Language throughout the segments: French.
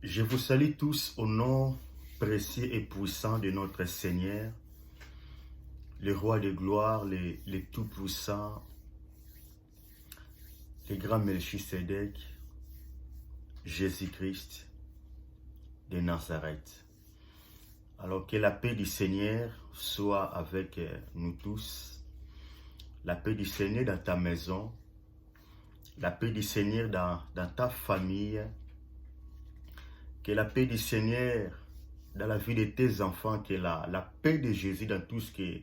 Je vous salue tous au nom précieux et puissant de notre Seigneur, le Roi de gloire, le Tout-Puissant, le grand Melchisedec, Jésus-Christ de Nazareth. Alors que la paix du Seigneur soit avec nous tous, la paix du Seigneur dans ta maison, la paix du Seigneur dans ta famille, que la paix du Seigneur dans la vie de tes enfants, que la paix de Jésus dans tout ce que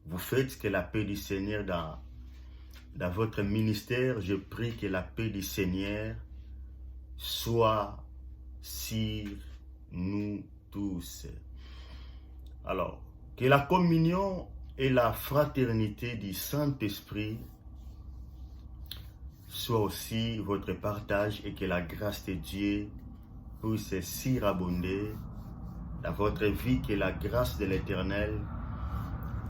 vous faites, que la paix du Seigneur dans votre ministère. Je prie que la paix du Seigneur soit sur nous tous. Alors, que la communion et la fraternité du Saint-Esprit soient aussi votre partage et que la grâce de Dieu puisse surabonder dans votre vie, que la grâce de l'Éternel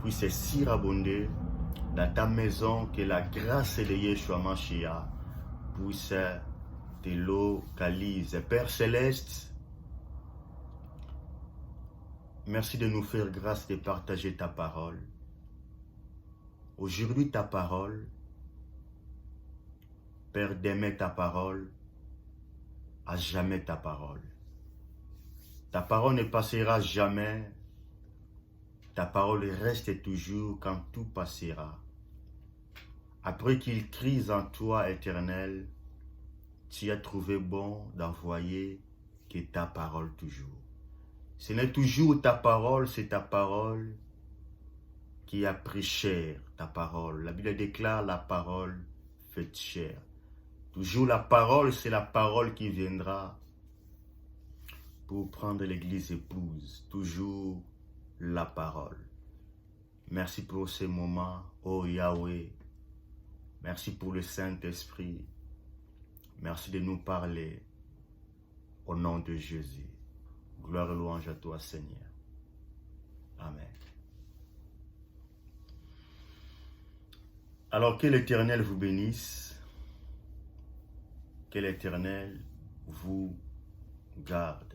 puisse surabonder dans ta maison, que la grâce de Yeshua Mashiach puisse te localiser. Père Céleste, merci de nous faire grâce de partager ta parole. Aujourd'hui, ta parole, Père, d'aimer ta parole, à jamais ta parole. Ta parole ne passera jamais. Ta parole reste toujours quand tout passera. Après qu'il crie en toi, Éternel, tu as trouvé bon d'envoyer que ta parole toujours. Ce n'est toujours ta parole, c'est ta parole qui a pris chair, ta parole. La Bible déclare la parole faite chair. Toujours la parole, c'est la parole qui viendra pour prendre l'église épouse. Toujours la parole. Merci pour ce moment, oh Yahweh. Merci pour le Saint-Esprit. Merci de nous parler au nom de Jésus. Gloire et louange à toi, Seigneur. Amen. Alors que l'Éternel vous bénisse. Que l'Éternel vous garde.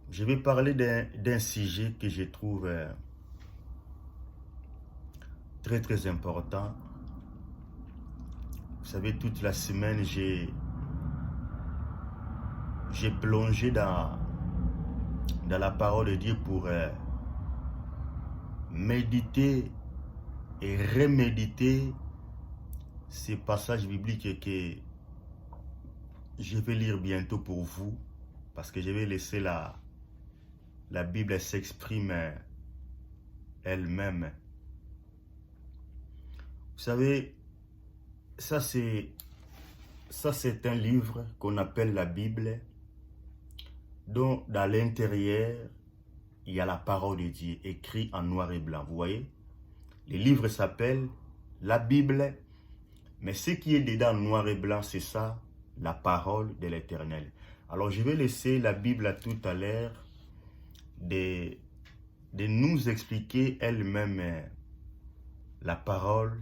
Je vais parler d'un sujet que je trouve très important. Vous savez, toute la semaine, j'ai plongé dans la parole de Dieu pour méditer et reméditer ces passages bibliques que je vais lire bientôt pour vous, parce que je vais laisser la Bible s'exprimer elle-même. Vous savez, ça c'est un livre qu'on appelle la Bible, dont dans l'intérieur, il y a la parole de Dieu écrite en noir et blanc. Vous voyez? Le livre s'appelle la Bible, mais ce qui est dedans en noir et blanc, c'est ça, la parole de l'Éternel. Alors je vais laisser la Bible à tout à l'heure de nous expliquer elle-même la parole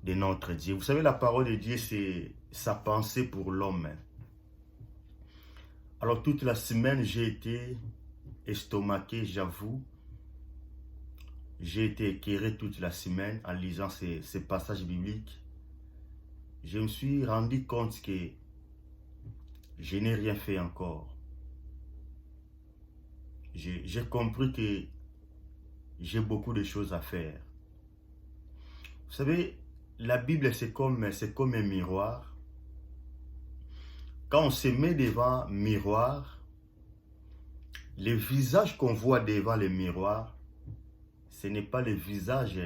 de notre Dieu. Vous savez, la parole de Dieu, c'est sa pensée pour l'homme. Alors toute la semaine, j'ai été estomaqué, j'avoue. J'ai été éclairé toute la semaine en lisant ces passages bibliques. Je me suis rendu compte que je n'ai rien fait encore. J'ai compris que j'ai beaucoup de choses à faire. Vous savez, la Bible, c'est comme un miroir. Quand on se met devant un miroir, le visage qu'on voit devant le miroir, ce n'est pas le visage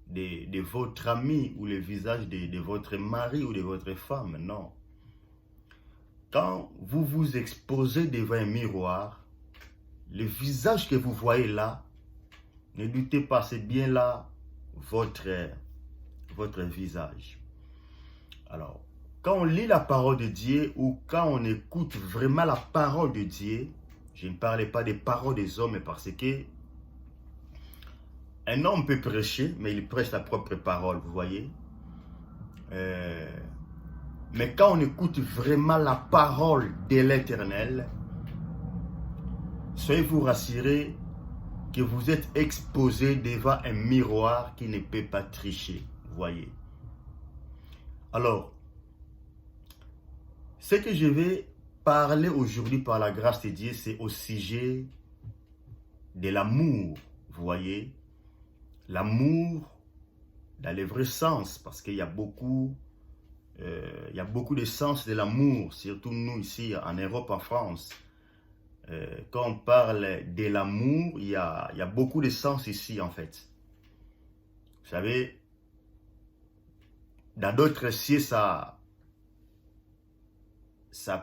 de votre ami ou le visage de votre mari ou de votre femme, non. Quand vous vous exposez devant un miroir, le visage que vous voyez là, ne doutez pas, c'est bien là votre visage. Alors, quand on lit la parole de Dieu ou quand on écoute vraiment la parole de Dieu, je ne parlais pas des paroles des hommes parce que un homme peut prêcher, mais il prêche sa propre parole, vous voyez. Mais quand on écoute vraiment la parole de l'Éternel, soyez-vous rassurés que vous êtes exposé devant un miroir qui ne peut pas tricher. Voyez. Alors, ce que je vais parler aujourd'hui par la grâce de Dieu, c'est au sujet de l'amour. Voyez. L'amour dans le vrai sens, parce qu'il y a beaucoup de sens de l'amour, surtout nous ici en Europe, en France. Quand on parle de l'amour, il y a beaucoup de sens ici en fait. Vous savez, dans d'autres cieux, ça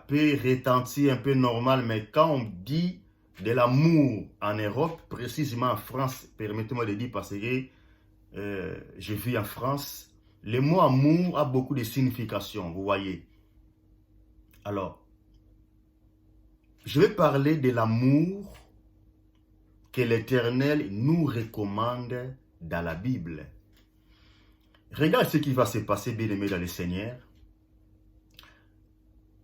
peut retentir un peu normal, mais quand on dit de l'amour en Europe, précisément en France, permettez-moi de dire parce que je vis en France, le mot amour a beaucoup de significations, vous voyez. Alors, je vais parler de l'amour que l'Éternel nous recommande dans la Bible. Regarde ce qui va se passer, bien-aimés dans le Seigneur.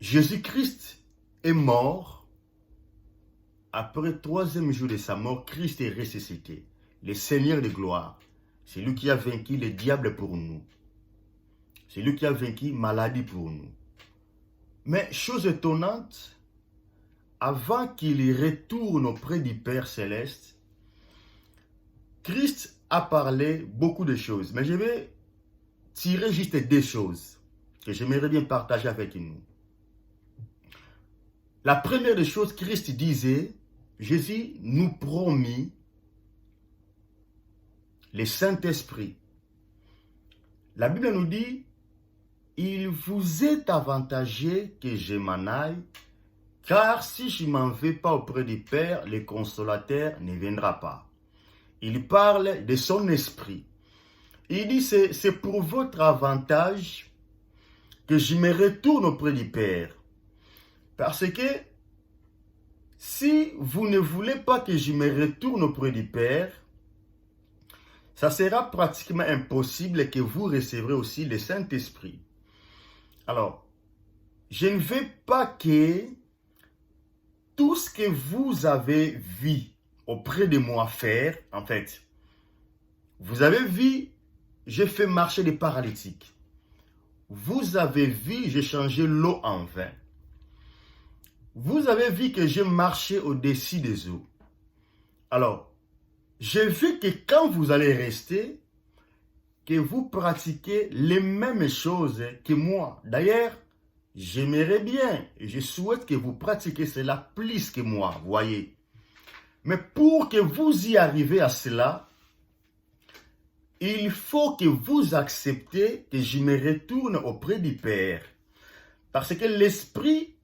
Jésus-Christ est mort. Après le 3e jour de sa mort, Christ est ressuscité. Le Seigneur de gloire. C'est lui qui a vaincu le diable pour nous. C'est lui qui a vaincu la maladie pour nous. Mais chose étonnante, avant qu'il retourne auprès du Père Céleste, Christ a parlé beaucoup de choses. Mais je vais tirer juste 2 choses que j'aimerais bien partager avec nous. La première des choses, Christ disait, Jésus nous promit le Saint-Esprit. La Bible nous dit, il vous est avantageux que je m'en aille, car si je ne m'en vais pas auprès du Père, le consolateur ne viendra pas. Il parle de son esprit. Il dit, c'est pour votre avantage que je me retourne auprès du Père. Parce que si vous ne voulez pas que je me retourne auprès du Père, ça sera pratiquement impossible que vous recevrez aussi le Saint-Esprit. Alors, je ne veux pas que tout ce que vous avez vu auprès de moi faire, en fait, vous avez vu, j'ai fait marcher les paralytiques. Vous avez vu, j'ai changé l'eau en vin. Vous avez vu que j'ai marché au-dessus des eaux. Alors, j'ai vu que quand vous allez rester, que vous pratiquez les mêmes choses que moi. D'ailleurs, j'aimerais bien et je souhaite que vous pratiquiez cela plus que moi, voyez. Mais pour que vous y arriviez à cela, il faut que vous acceptiez que je me retourne auprès du Père. Parce que l'Esprit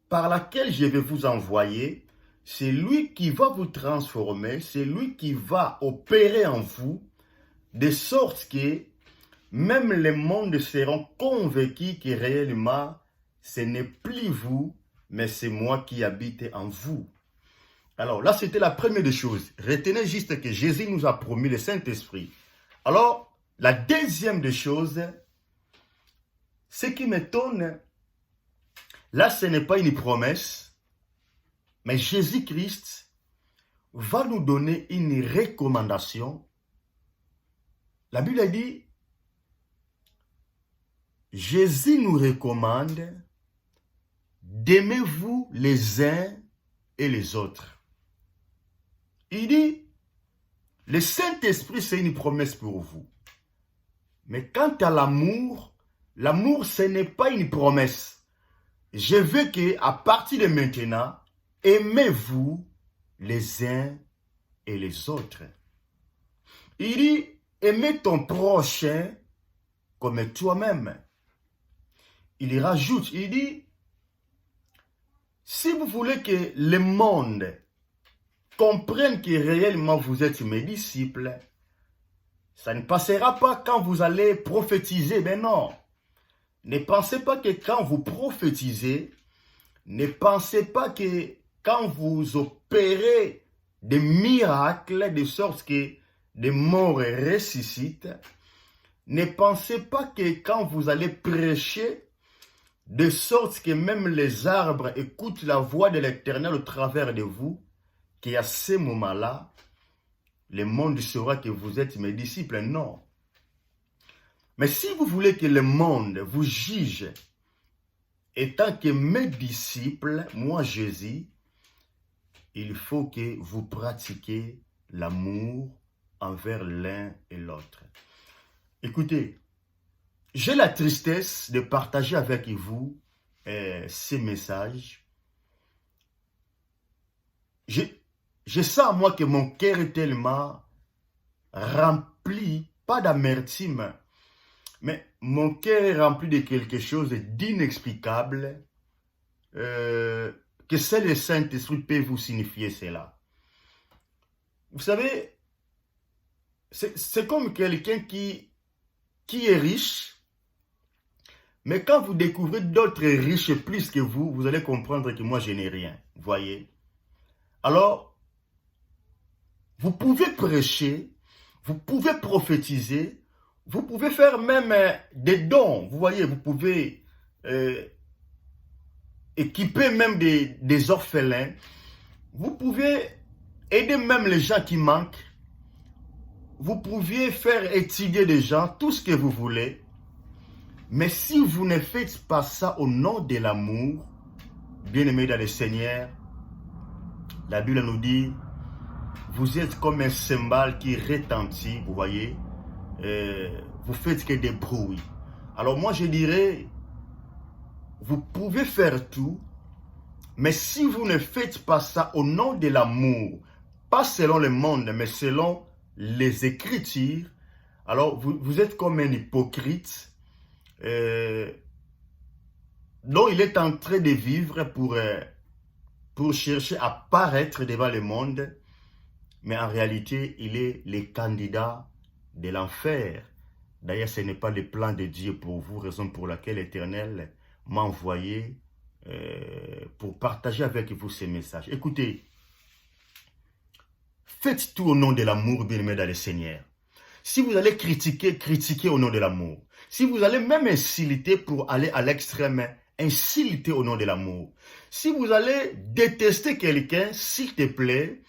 par lequel je vais vous envoyer, c'est lui qui va vous transformer, c'est lui qui va opérer en vous, de sorte que même les mondes seront convaincus que réellement, ce n'est plus vous, mais c'est moi qui habite en vous. Alors là, c'était la première des choses. Retenez juste que Jésus nous a promis le Saint-Esprit. Alors, la deuxième des choses, ce qui m'étonne, là, ce n'est pas une promesse, mais Jésus-Christ va nous donner une recommandation. La Bible a dit, Jésus nous recommande d'aimez-vous les uns et les autres. Il dit, le Saint-Esprit, c'est une promesse pour vous. Mais quant à l'amour, l'amour, ce n'est pas une promesse. Je veux qu'à partir de maintenant, aimez-vous les uns et les autres. Il dit, aimez ton prochain comme toi-même. Il rajoute, il dit, si vous voulez que le monde comprenne que réellement vous êtes mes disciples, ça ne passera pas quand vous allez prophétiser. Mais non, ne pensez pas que quand vous prophétisez, ne pensez pas que quand vous opérez des miracles de sorte que des morts ressuscitent, ne pensez pas que quand vous allez prêcher de sorte que même les arbres écoutent la voix de l'Éternel au travers de vous, qu'à ce moment-là, le monde saura que vous êtes mes disciples. Non. Mais si vous voulez que le monde vous juge étant que mes disciples, moi Jésus, il faut que vous pratiquiez l'amour envers l'un et l'autre. Écoutez, j'ai la tristesse de partager avec vous ces messages. Je sens à moi que mon cœur est tellement rempli, pas d'amertume, mais mon cœur est rempli de quelque chose d'inexplicable, que seul le Saint-Esprit peut vous signifier cela. Vous savez, c'est comme quelqu'un qui est riche, mais quand vous découvrez d'autres riches plus que vous allez comprendre que moi je n'ai rien, voyez. Alors, vous pouvez prêcher, vous pouvez prophétiser, vous pouvez faire même des dons, vous voyez, vous pouvez équiper même des orphelins, vous pouvez aider même les gens qui manquent, vous pouviez faire étudier des gens, tout ce que vous voulez, mais si vous ne faites pas ça au nom de l'amour, bien-aimés dans le Seigneur, la Bible nous dit, vous êtes comme un cymbale qui retentit, vous voyez, vous faites que des bruits. Alors moi je dirais, vous pouvez faire tout, mais si vous ne faites pas ça au nom de l'amour, pas selon le monde, mais selon les Écritures, alors vous êtes comme un hypocrite dont il est en train de vivre pour chercher à paraître devant le monde, mais en réalité, il est le candidat de l'enfer. D'ailleurs, ce n'est pas le plan de Dieu pour vous, raison pour laquelle l'Éternel m'a envoyé pour partager avec vous ces messages. Écoutez, faites tout au nom de l'amour, bien-aimés dans le Seigneur. Si vous allez critiquer, critiquez au nom de l'amour. Si vous allez même insulter pour aller à l'extrême, insultez au nom de l'amour. Si vous allez détester quelqu'un, s'il te plaît,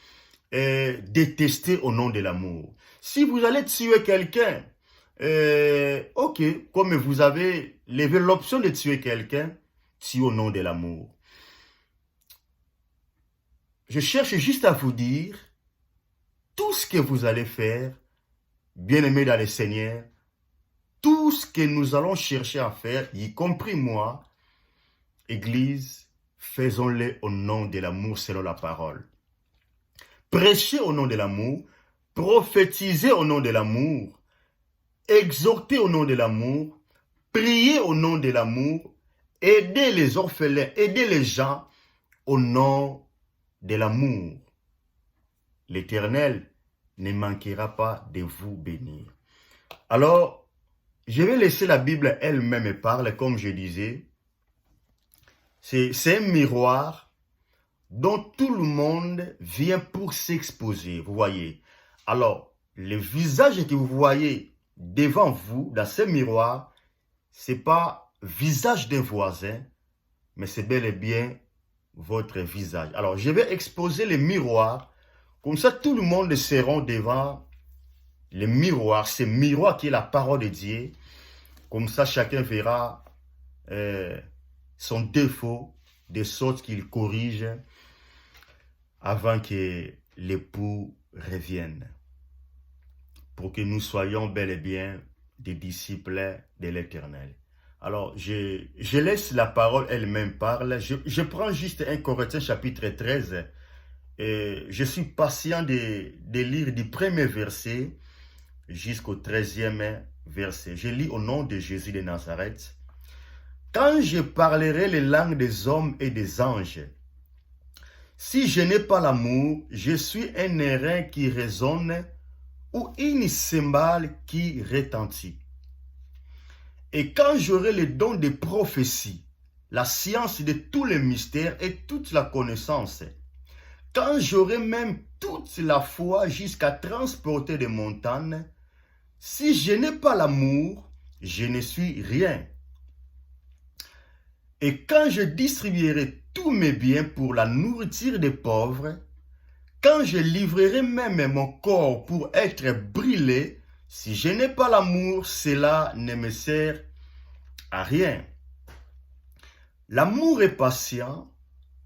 détester au nom de l'amour. Si vous allez tuer quelqu'un, ok, comme vous avez levé l'option de tuer quelqu'un, tuez au nom de l'amour. Je cherche juste à vous dire, tout ce que vous allez faire, bien-aimés dans le Seigneur, tout ce que nous allons chercher à faire, y compris moi, Église, faisons-le au nom de l'amour selon la parole. Prêchez au nom de l'amour, prophétisez au nom de l'amour, exhortez au nom de l'amour, priez au nom de l'amour, aidez les orphelins, aidez les gens au nom de l'amour. L'Éternel ne manquera pas de vous bénir. Alors, je vais laisser la Bible elle-même parler, comme je disais. C'est un miroir dont tout le monde vient pour s'exposer, vous voyez. Alors, le visage que vous voyez devant vous, dans ce miroir, ce n'est pas le visage d'un voisin, mais c'est bel et bien votre visage. Alors, je vais exposer le miroir, comme ça tout le monde sera devant le miroir, ce miroir qui est la parole de Dieu. Comme ça, chacun verra son défaut, de sorte qu'il corrige avant que l'époux revienne, pour que nous soyons bel et bien des disciples de l'Éternel. Alors, je laisse la parole elle-même parler. Je prends juste 1 Corinthiens chapitre 13. Et je suis patient de lire du premier verset jusqu'au 13e verset. Je lis au nom de Jésus de Nazareth. Quand je parlerai les langues des hommes et des anges, si je n'ai pas l'amour, je suis un airain qui résonne ou une cymbale qui retentit. Et quand j'aurai le don de prophétie, la science de tous les mystères et toute la connaissance, quand j'aurai même toute la foi jusqu'à transporter des montagnes, si je n'ai pas l'amour, je ne suis rien. Et quand je distribuerai tous mes biens pour la nourriture des pauvres, quand je livrerai même mon corps pour être brûlé, si je n'ai pas l'amour, cela ne me sert à rien. L'amour est patient,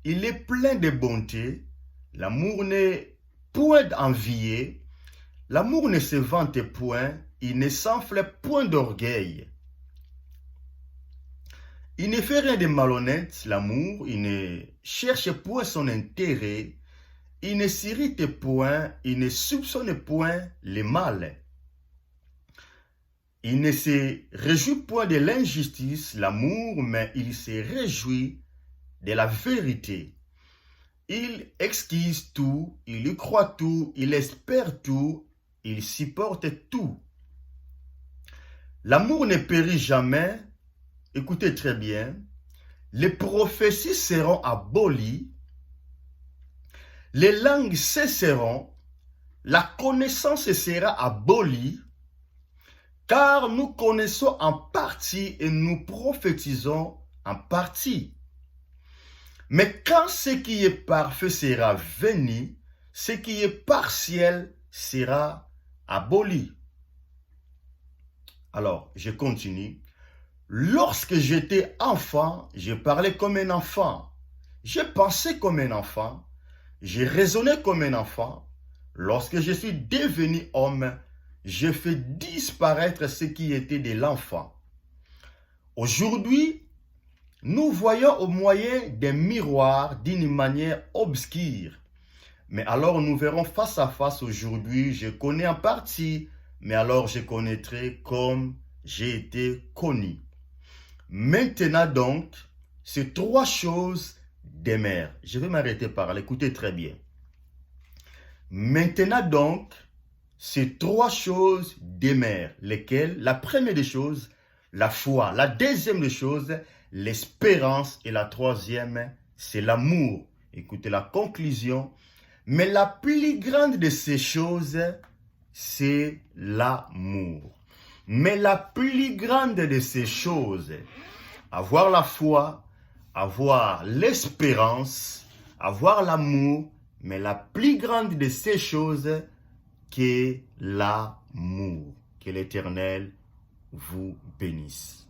il est plein de bonté, l'amour n'est point envié, l'amour ne se vante point, il ne s'enfle point d'orgueil. Il ne fait rien de malhonnête, l'amour, il ne cherche point son intérêt, il ne s'irrite point, il ne soupçonne point le mal. Il ne se réjouit point de l'injustice, l'amour, mais il se réjouit de la vérité. Il excuse tout, il y croit tout, il espère tout, il supporte tout. L'amour ne périt jamais. Écoutez très bien. Les prophéties seront abolies, les langues cesseront, la connaissance sera abolie, car nous connaissons en partie et nous prophétisons en partie. Mais quand ce qui est parfait sera venu, ce qui est partiel sera aboli. Alors, je continue. Lorsque j'étais enfant, je parlais comme un enfant. Je pensais comme un enfant. Je raisonnais comme un enfant. Lorsque je suis devenu homme, je fais disparaître ce qui était de l'enfant. Aujourd'hui, nous voyons au moyen des miroirs d'une manière obscure. Mais alors nous verrons face à face aujourd'hui. Je connais en partie, mais alors je connaîtrai comme j'ai été connu. Maintenant donc, ces trois choses demeurent. Je vais m'arrêter par là. Écoutez très bien. Maintenant donc, ces trois choses demeurent. Lesquelles? La première des choses, la foi. La deuxième des choses, l'espérance. Et la troisième, c'est l'amour. Écoutez la conclusion. Mais la plus grande de ces choses, c'est l'amour. Mais la plus grande de ces choses, avoir la foi, avoir l'espérance, avoir l'amour, mais la plus grande de ces choses, qu'est l'amour. Que l'Éternel vous bénisse.